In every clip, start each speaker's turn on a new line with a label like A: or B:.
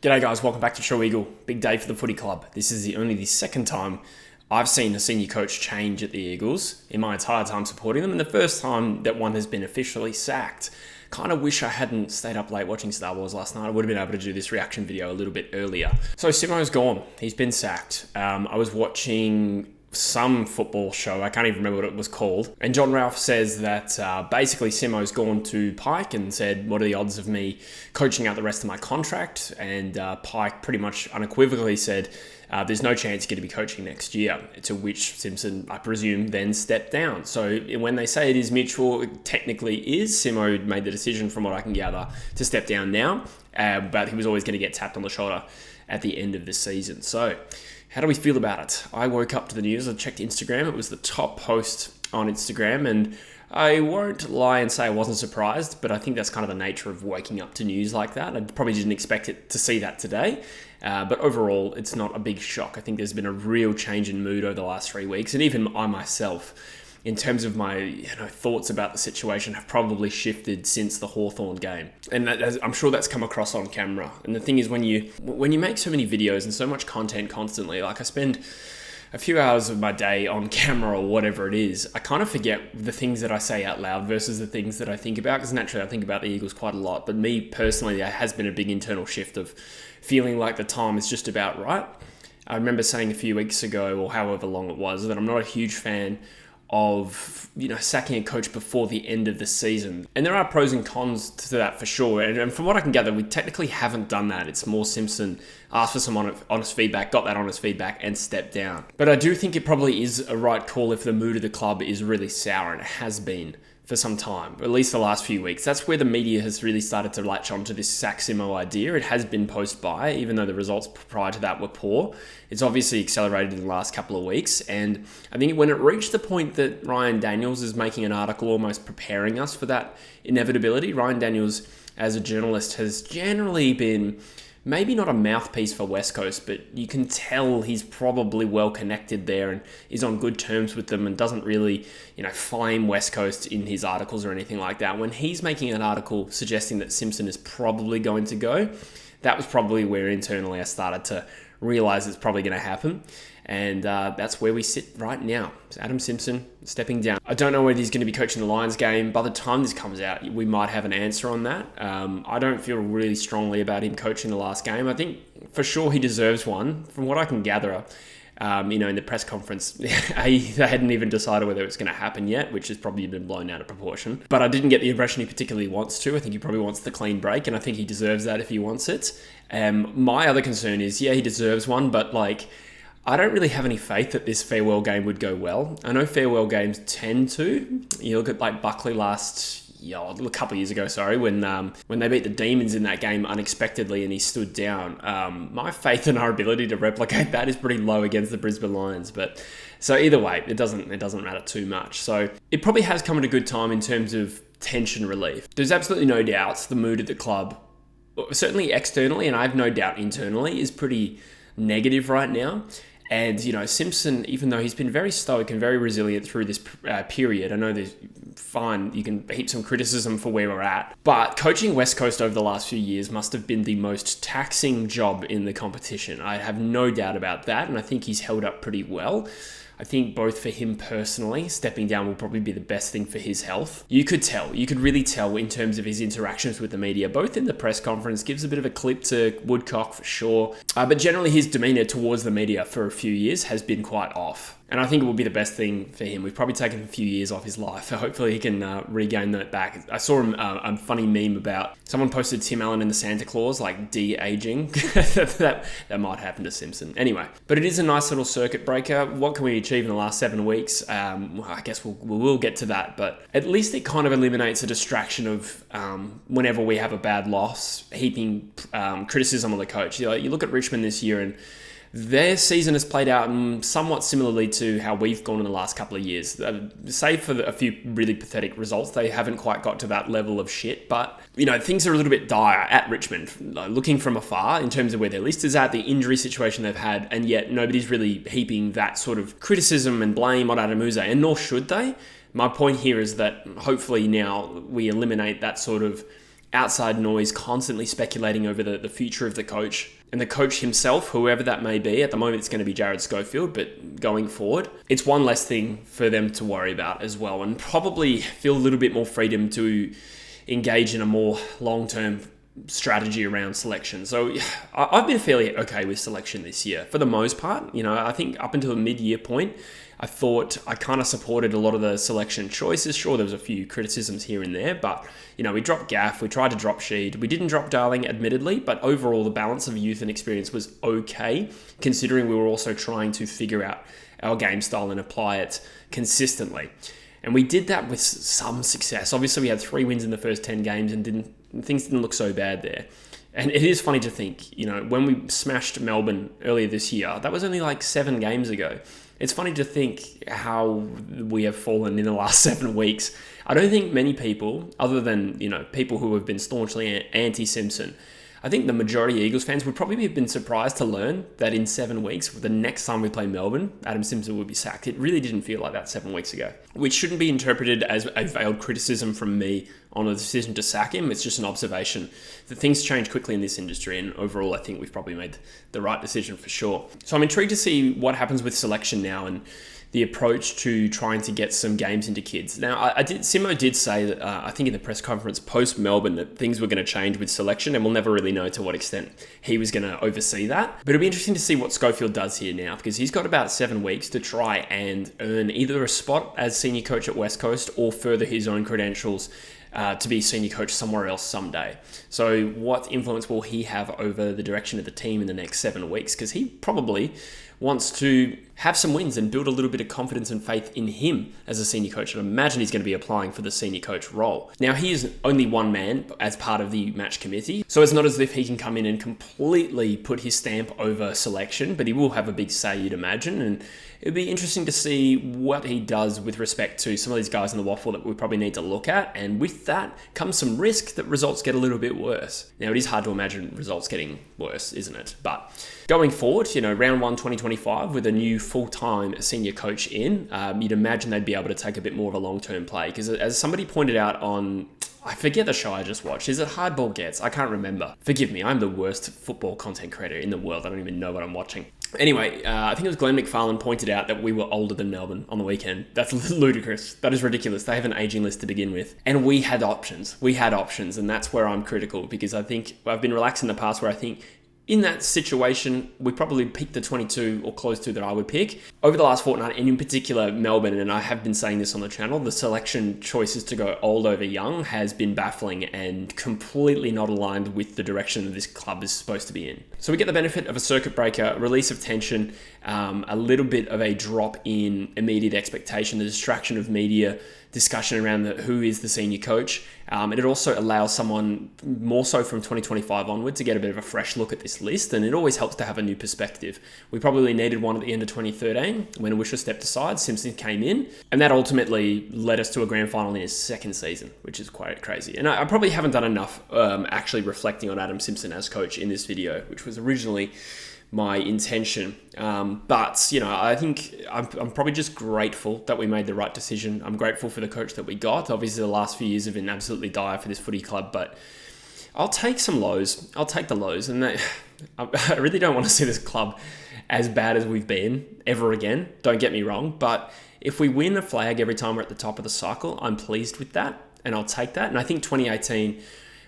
A: G'day guys, welcome back to True Eagle. Big day for the footy club. This is only the second time I've seen a senior coach change at the Eagles in my entire time supporting them, and the first time that one has been officially sacked. Kind of wish I hadn't stayed up late watching Star Wars last night. I would have been able to do this reaction video a little bit earlier. So Simo's gone. He's been sacked. I was watching some football show, I can't even remember what it was called, and John Ralph says that basically Simo's gone to Pike and said, what are the odds of me coaching out the rest of my contract? And Pike pretty much unequivocally said, there's no chance you're going to be coaching next year, to which Simpson, I presume, then stepped down. So when they say it is mutual, it technically is. Simo made the decision, from what I can gather, to step down now, but he was always going to get tapped on the shoulder at the end of the season. So how do we feel about it? I woke up to the news, I checked Instagram, it was the top post on Instagram, and I won't lie and say I wasn't surprised, but I think that's kind of the nature of waking up to news like that. I probably didn't expect it to see that today, but overall, it's not a big shock. I think there's been a real change in mood over the last 3 weeks, and even I myself, in terms of my thoughts about the situation, have probably shifted since the Hawthorn game. And I'm sure that's come across on camera. And the thing is, when you make so many videos and so much content constantly, like I spend a few hours of my day on camera or whatever it is, I kind of forget the things that I say out loud versus the things that I think about, because naturally I think about the Eagles quite a lot. But me personally, there has been a big internal shift of feeling like the time is just about right. I remember saying a few weeks ago, or however long it was, that I'm not a huge fan of sacking a coach before the end of the season. And there are pros and cons to that for sure. And from what I can gather, we technically haven't done that. It's more Simpson asked for some honest feedback, got that honest feedback, and stepped down. But I do think it probably is a right call if the mood of the club is really sour, and it has been for some time, at least the last few weeks. That's where the media has really started to latch onto this sack Simo idea. It has been post-buy, even though the results prior to that were poor. It's obviously accelerated in the last couple of weeks, and I think when it reached the point that Ryan Daniels is making an article almost preparing us for that inevitability, Ryan Daniels, as a journalist, has generally been maybe not a mouthpiece for West Coast, but you can tell he's probably well connected there and is on good terms with them and doesn't really, flame West Coast in his articles or anything like that. When he's making an article suggesting that Simpson is probably going to go, that was probably where internally I started to realize it's probably going to happen. And that's where we sit right now. It's Adam Simpson stepping down. I don't know whether he's going to be coaching the Lions game. By the time this comes out, we might have an answer on that. I don't feel really strongly about him coaching the last game. I think for sure he deserves one. From what I can gather, in the press conference, they hadn't even decided whether it's going to happen yet, which has probably been blown out of proportion. But I didn't get the impression he particularly wants to. I think he probably wants the clean break, and I think he deserves that if he wants it. My other concern is, he deserves one, but I don't really have any faith that this farewell game would go well. I know farewell games tend to. You look at Buckley a couple of years ago, when they beat the Demons in that game unexpectedly and he stood down. My faith in our ability to replicate that is pretty low against the Brisbane Lions. But so either way, it doesn't matter too much. So it probably has come at a good time in terms of tension relief. There's absolutely no doubt the mood at the club, certainly externally, and I have no doubt internally, is pretty negative right now. And, Simpson, even though he's been very stoic and very resilient through this period, I know there's fine, you can heap some criticism for where we're at, but coaching West Coast over the last few years must have been the most taxing job in the competition. I have no doubt about that, and I think he's held up pretty well. I think both for him personally, stepping down will probably be the best thing for his health. You could really tell in terms of his interactions with the media, both in the press conference, gives a bit of a clip to Woodcock for sure. But generally his demeanor towards the media for a few years has been quite off. And I think it will be the best thing for him. We've probably taken a few years off his life, so hopefully he can regain that back. I saw a funny meme about someone posted Tim Allen in the Santa Claus, de-aging. that might happen to Simpson. Anyway, but it is a nice little circuit breaker. What can we achieve in the last 7 weeks? I guess we'll get to that, but at least it kind of eliminates a distraction of whenever we have a bad loss, heaping criticism on the coach. You look at Richmond this year, and their season has played out somewhat similarly to how we've gone in the last couple of years. Save for a few really pathetic results, they haven't quite got to that level of shit. But, things are a little bit dire at Richmond, looking from afar in terms of where their list is at, the injury situation they've had, and yet nobody's really heaping that sort of criticism and blame on Adam Simpson, and nor should they. My point here is that hopefully now we eliminate that sort of outside noise constantly speculating over the future of the coach. And the coach himself, whoever that may be, at the moment it's going to be Jared Schofield, but going forward, it's one less thing for them to worry about as well, and probably feel a little bit more freedom to engage in a more long-term strategy around selection. So I've been fairly okay with selection this year for the most part. I think up until the mid-year point, I thought I kind of supported a lot of the selection choices. Sure, there was a few criticisms here and there, but we dropped Gaff, we tried to drop Sheed. We didn't drop Darling, admittedly, but overall the balance of youth and experience was okay, considering we were also trying to figure out our game style and apply it consistently. And we did that with some success. Obviously, we had 3 wins in the first 10 games and things didn't look so bad there. And it is funny to think, when we smashed Melbourne earlier this year, that was only like 7 games ago. It's funny to think how we have fallen in the last 7 weeks. I don't think many people, other than, people who have been staunchly anti-Simpson, I think the majority of Eagles fans would probably have been surprised to learn that in 7 weeks, the next time we play Melbourne, Adam Simpson would be sacked. It really didn't feel like that 7 weeks ago, which shouldn't be interpreted as a veiled criticism from me on a decision to sack him. It's just an observation that things change quickly in this industry, and overall, I think we've probably made the right decision for sure. So I'm intrigued to see what happens with selection now and the approach to trying to get some games into kids. Now, Simo did say that, I think in the press conference post-Melbourne, that things were going to change with selection, and we'll never really know to what extent he was going to oversee that. But it'll be interesting to see what Schofield does here now, because he's got about 7 weeks to try and earn either a spot as senior coach at West Coast or further his own credentials to be senior coach somewhere else someday. So what influence will he have over the direction of the team in the next 7 weeks? Because he probably wants to have some wins and build a little bit of confidence and faith in him as a senior coach. And I imagine he's going to be applying for the senior coach role. Now, he is only one man as part of the match committee, so it's not as if he can come in and completely put his stamp over selection, but he will have a big say, you'd imagine. And it'd be interesting to see what he does with respect to some of these guys in the waffle that we probably need to look at. And with that comes some risk that results get a little bit worse. Now, it is hard to imagine results getting worse, isn't it? But going forward, round 1, 2025, with a new full-time senior coach in, you'd imagine they'd be able to take a bit more of a long-term play. Because as somebody pointed out on, I forget the show I just watched. Is it Hardball Gets? I can't remember. Forgive me, I'm the worst football content creator in the world. I don't even know what I'm watching. Anyway, I think it was Glenn McFarlane pointed out that we were older than Melbourne on the weekend. That's ludicrous. That is ridiculous. They have an aging list to begin with. And we had options. And that's where I'm critical, because I think I've been relaxed in the past where I think in that situation, we probably picked the 22 or close to that I would pick. Over the last fortnight, and in particular Melbourne, and I have been saying this on the channel, the selection choices to go old over young has been baffling and completely not aligned with the direction that this club is supposed to be in. So we get the benefit of a circuit breaker, release of tension, a little bit of a drop in immediate expectation, the distraction of media discussion around who is the senior coach. And it also allows someone more so from 2025 onward to get a bit of a fresh look at this list. And it always helps to have a new perspective. We probably needed one at the end of 2013 when Wisher stepped aside, Simpson came in, and that ultimately led us to a grand final in his second season, which is quite crazy. And I probably haven't done enough actually reflecting on Adam Simpson as coach in this video, which was originally my intention. But I think I'm probably just grateful that we made the right decision. I'm grateful for the coach that we got. Obviously, the last few years have been absolutely dire for this footy club, but I'll take some lows. I'll take the lows. And I really don't want to see this club as bad as we've been ever again. Don't get me wrong. But if we win a flag every time we're at the top of the cycle, I'm pleased with that. And I'll take that. And I think 2018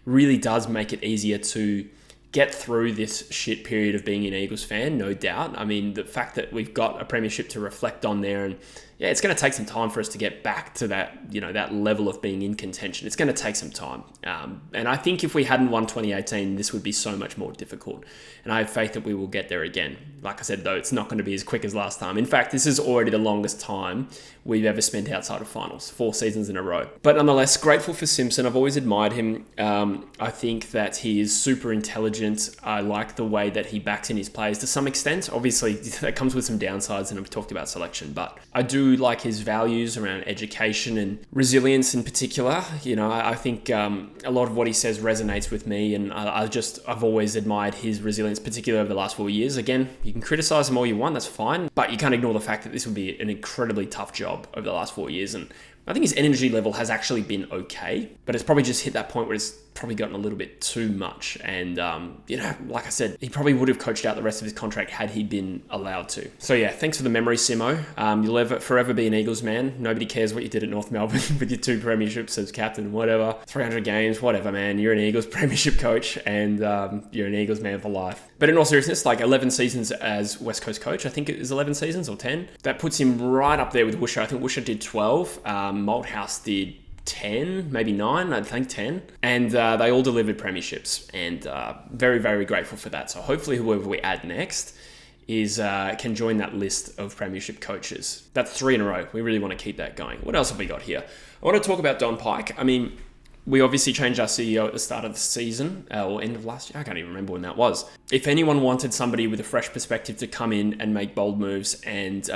A: really does make it easier to get through this shit period of being an Eagles fan, no doubt. I mean, the fact that we've got a premiership to reflect on there, and yeah, it's going to take some time for us to get back to that, that level of being in contention. It's going to take some time. And I think if we hadn't won 2018, this would be so much more difficult. And I have faith that we will get there again. Like I said, though, it's not going to be as quick as last time. In fact, this is already the longest time we've ever spent outside of finals, 4 seasons in a row. But nonetheless, grateful for Simpson. I've always admired him. I think that he is super intelligent. I like the way that he backs in his players to some extent. Obviously, that comes with some downsides, and I've talked about selection, but I do like his values around education and resilience in particular. I think a lot of what he says resonates with me, and I've always admired his resilience, particularly over the last 4 years. Again, you can criticize him all you want, that's fine, but you can't ignore the fact that this would be an incredibly tough job over the last 4 years, and I think his energy level has actually been okay, but it's probably just hit that point where it's probably gotten a little bit too much. And, like I said, he probably would have coached out the rest of his contract had he been allowed to. So yeah, thanks for the memory, Simo. You'll forever be an Eagles man. Nobody cares what you did at North Melbourne with your 2 premierships as captain, whatever, 300 games, whatever, man. You're an Eagles premiership coach and you're an Eagles man for life. But in all seriousness, like 11 seasons as West Coast coach, I think it is 11 seasons or 10. That puts him right up there with Woosha. I think Woosha did 12. Malthouse did 10, maybe 9, I think 10. And they all delivered premierships, and very, very grateful for that. So hopefully whoever we add next can join that list of premiership coaches. That's 3 in a row. We really want to keep that going. What else have we got here? I want to talk about Don Pike. I mean, we obviously changed our CEO at the start of the season, or end of last year. I can't even remember when that was. If anyone wanted somebody with a fresh perspective to come in and make bold moves and,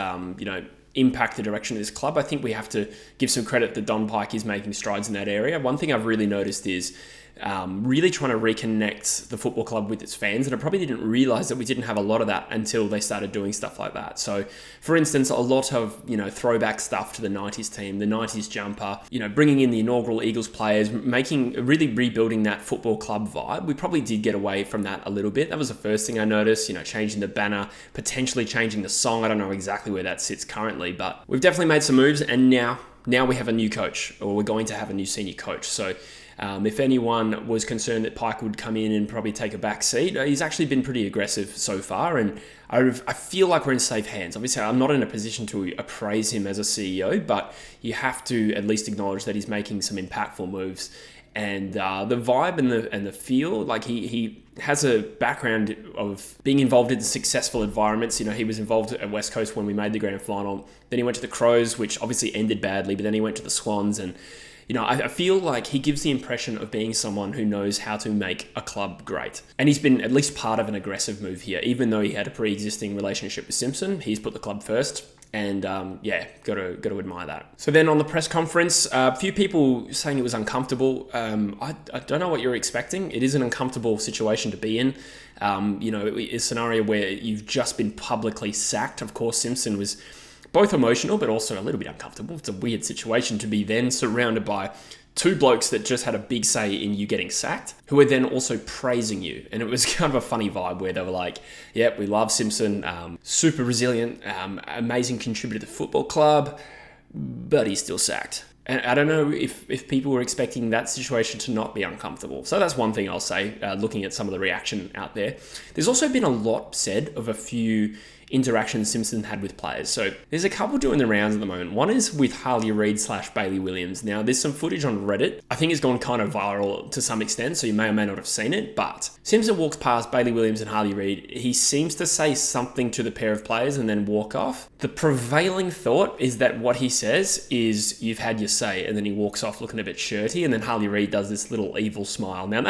A: impact the direction of this club, I think we have to give some credit that Don Pike is making strides in that area. One thing I've really noticed is really trying to reconnect the football club with its fans, and I probably didn't realize that we didn't have a lot of that until they started doing stuff like that. So, for instance, a lot of throwback stuff to the 90s team, the 90s jumper, bringing in the inaugural Eagles players, really rebuilding that football club vibe. We probably did get away from that a little bit. That was the first thing I noticed, changing the banner, potentially changing the song. I don't know exactly where that sits currently, but we've definitely made some moves, and now we have a new coach, or we're going to have a new senior coach. So if anyone was concerned that Pike would come in and probably take a back seat, he's actually been pretty aggressive so far, and I feel like we're in safe hands. Obviously, I'm not in a position to appraise him as a CEO, but you have to at least acknowledge that he's making some impactful moves. And the vibe and the feel, like he has a background of being involved in successful environments. He was involved at West Coast when we made the grand final. Then he went to the Crows, which obviously ended badly, but then he went to the Swans. And, I feel like he gives the impression of being someone who knows how to make a club great. And he's been at least part of an aggressive move here. Even though he had a pre-existing relationship with Simpson, he's put the club first. And got to admire that. So then on the press conference, a few people saying it was uncomfortable. I don't know what you're expecting. It is an uncomfortable situation to be in. A scenario where you've just been publicly sacked. Of course, Simpson was both emotional, but also a little bit uncomfortable. It's a weird situation to be then surrounded by 2 blokes that just had a big say in you getting sacked, who were then also praising you. And it was kind of a funny vibe where they were like, yep, we love Simpson, super resilient, amazing contributor to the football club, but he's still sacked. And I don't know if people were expecting that situation to not be uncomfortable. So that's one thing I'll say, looking at some of the reaction out there. There's also been a lot said of a few interactions Simpson had with players. So there's a couple doing the rounds at the moment. One is with Harley Reid / Bailey Williams. Now, there's some footage on Reddit. I think it's gone kind of viral to some extent, so you may or may not have seen it. But Simpson walks past Bailey Williams and Harley Reid. He seems to say something to the pair of players and then walk off. The prevailing thought is that what he says is, "You've had your say," and then he walks off looking a bit shirty, and then Harley Reid does this little evil smile. Now,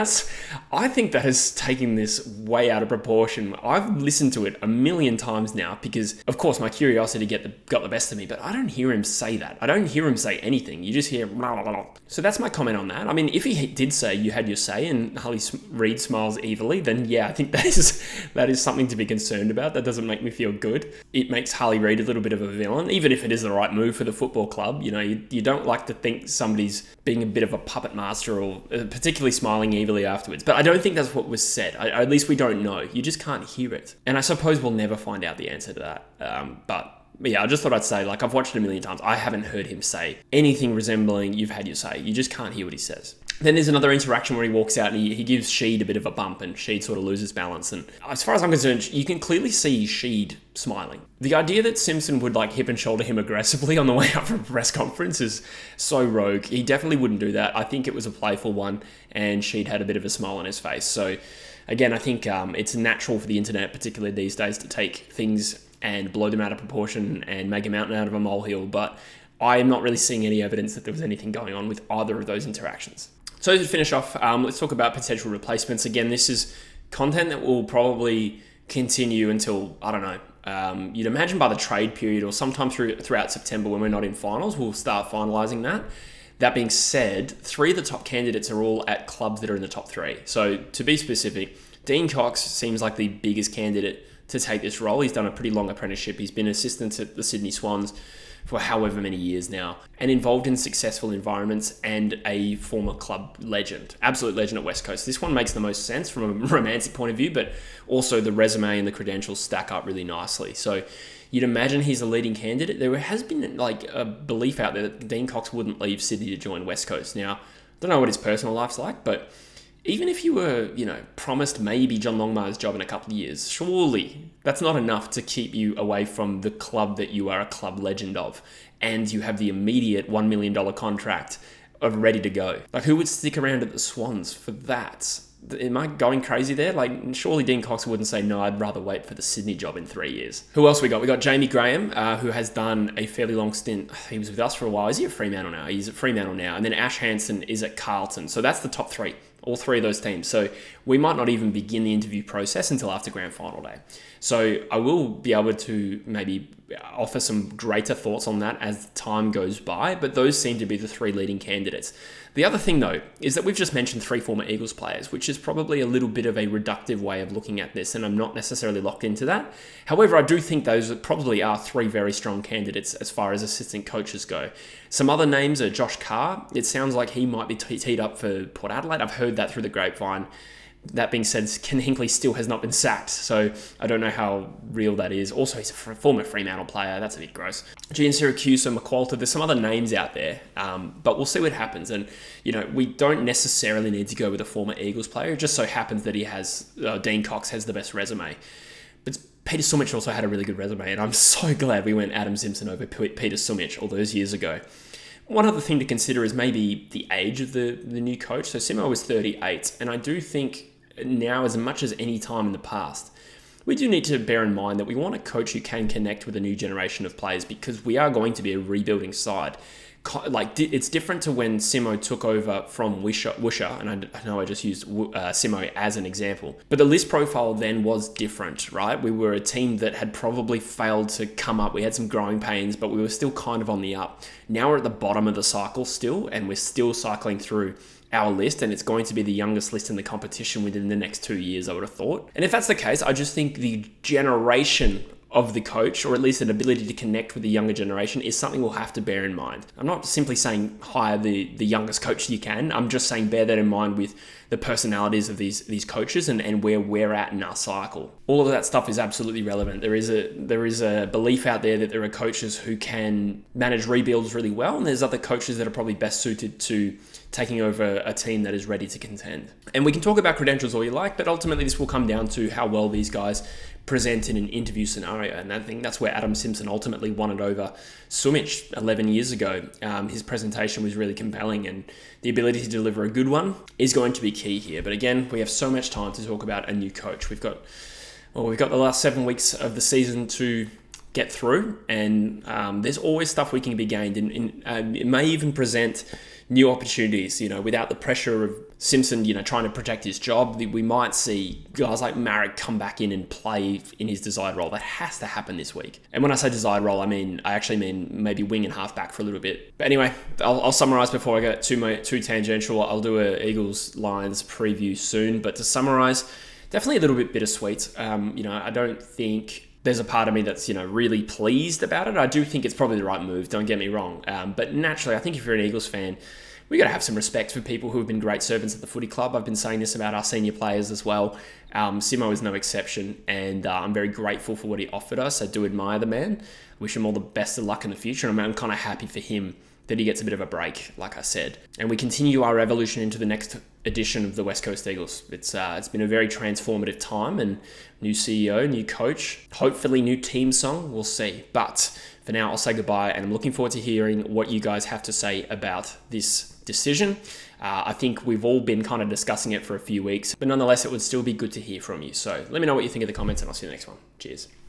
A: I think that has taken this way out of proportion. I've listened to it a million times now because, of course, my curiosity got the best of me, but I don't hear him say that. I don't hear him say anything. You just hear blah, blah, blah. So that's my comment on that. I mean, if he did say "you had your say" and Harley Reid smiles evilly, then yeah, I think that is something to be concerned about. That doesn't make me feel good. It makes Harley Reid a little bit of a villain, even if it is the right move for the football club. You don't like to think somebody's being a bit of a puppet master or particularly smiling evilly afterwards. But I don't think that's what was said. At least we don't know. You just can't hear it. And I suppose we'll never find out the answer to that. But yeah, I just thought I'd say, like, I've watched it a million times. I haven't heard him say anything resembling "you've had your say." You just can't hear what he says. Then there's another interaction where he walks out and he gives Sheed a bit of a bump, and Sheed sort of loses balance. And as far as I'm concerned, you can clearly see Sheed smiling. The idea that Simpson would like hip and shoulder him aggressively on the way up from a press conference is so rogue. He definitely wouldn't do that. I think it was a playful one, and Sheed had a bit of a smile on his face. So again, I think it's natural for the internet, particularly these days, to take things and blow them out of proportion and make a mountain out of a molehill. But I am not really seeing any evidence that there was anything going on with either of those interactions. So to finish off, let's talk about potential replacements. Again, this is content that will probably continue until, I don't know, you'd imagine by the trade period or sometime throughout September when we're not in finals, we'll start finalising that. That being said, 3 of the top candidates are all at clubs that are in the top 3. So to be specific, Dean Cox seems like the biggest candidate to take this role. He's done a pretty long apprenticeship. He's been assistant at the Sydney Swans for however many years now, and involved in successful environments, and a former club legend, absolute legend at West Coast. This one makes the most sense from a romantic point of view, but also the resume and the credentials stack up really nicely. So you'd imagine he's a leading candidate. There has been like a belief out there that Dean Cox wouldn't leave Sydney to join West Coast. Now, I don't know what his personal life's like, but even if you were, promised maybe John Longmire's job in a couple of years, surely that's not enough to keep you away from the club that you are a club legend of, and you have the immediate $1 million contract of ready to go. Like, who would stick around at the Swans for that? Am I going crazy there? Like, surely Dean Cox wouldn't say, no, I'd rather wait for the Sydney job in 3 years. Who else we got? We got Jamie Graham, who has done a fairly long stint. He was with us for a while. Is he at Fremantle now? He's at Fremantle now. And then Ash Hansen is at Carlton. So that's the top three, all three of those teams. So we might not even begin the interview process until after grand final day. So I will be able to maybe offer some greater thoughts on that as time goes by, but those seem to be the three leading candidates. The other thing, though, is that we've just mentioned three former Eagles players, which is probably a little bit of a reductive way of looking at this, and I'm not necessarily locked into that. However, I do think those probably are three very strong candidates as far as assistant coaches go. Some other names are Josh Carr. It sounds like he might be teed up for Port Adelaide. I've heard that through the grapevine. That being said, Ken Hinkley still has not been sacked, so I don't know how real that is. Also, he's a former Fremantle player. That's a bit gross. Gian Syracuse, McQualter, there's some other names out there, but we'll see what happens. And, we don't necessarily need to go with a former Eagles player. It just so happens that Dean Cox has the best resume. But Peter Sumich also had a really good resume, and I'm so glad we went Adam Simpson over Peter Sumich all those years ago. One other thing to consider is maybe the age of the new coach. So Simo was 38, and I do think now, as much as any time in the past, we do need to bear in mind that we want a coach who can connect with a new generation of players, because we are going to be a rebuilding side. Like, it's different to when Simo took over from Woosha, and I know I just used Simo as an example, but the list profile then was different, right? We were a team that had probably failed to come up. We had some growing pains, but we were still kind of on the up. Now we're at the bottom of the cycle still, and we're still cycling through our list, and it's going to be the youngest list in the competition within the next 2 years, I would have thought. And if that's the case, I just think the generation of the coach, or at least an ability to connect with the younger generation, is something we'll have to bear in mind. I'm not simply saying hire the youngest coach you can. I'm just saying bear that in mind with the personalities of these coaches and where we're at in our cycle. All of that stuff is absolutely relevant. There is a belief out there that there are coaches who can manage rebuilds really well, and there's other coaches that are probably best suited to taking over a team that is ready to contend. And we can talk about credentials all you like, but ultimately this will come down to how well these guys present in an interview scenario. And I think that's where Adam Simpson ultimately won it over Sumich 11 years ago. His presentation was really compelling, and the ability to deliver a good one is going to be key here. But again, we have so much time to talk about a new coach. We've got the last 7 weeks of the season to get through, and there's always stuff we can be gained, and it may even present new opportunities, without the pressure of Simpson, trying to protect his job. We might see guys like Marek come back in and play in his desired role. That has to happen this week. And when I say desired role, I actually mean maybe wing and halfback for a little bit. But anyway, I'll summarize before I get too tangential. I'll do a Eagles Lions preview soon, but to summarize, definitely a little bit bittersweet. I don't think there's a part of me that's, really pleased about it. I do think it's probably the right move, don't get me wrong. But naturally, I think if you're an Eagles fan, we got to have some respect for people who have been great servants at the footy club. I've been saying this about our senior players as well. Simo is no exception, and I'm very grateful for what he offered us. I do admire the man. Wish him all the best of luck in the future, and I'm kind of happy for him that he gets a bit of a break, like I said. And we continue our evolution into the next edition of the West Coast Eagles. It's been a very transformative time, and new CEO, new coach, hopefully new team song, we'll see. But for now, I'll say goodbye, and I'm looking forward to hearing what you guys have to say about this decision. I think we've all been kind of discussing it for a few weeks, but nonetheless, it would still be good to hear from you. So let me know what you think in the comments, and I'll see you in the next one. Cheers.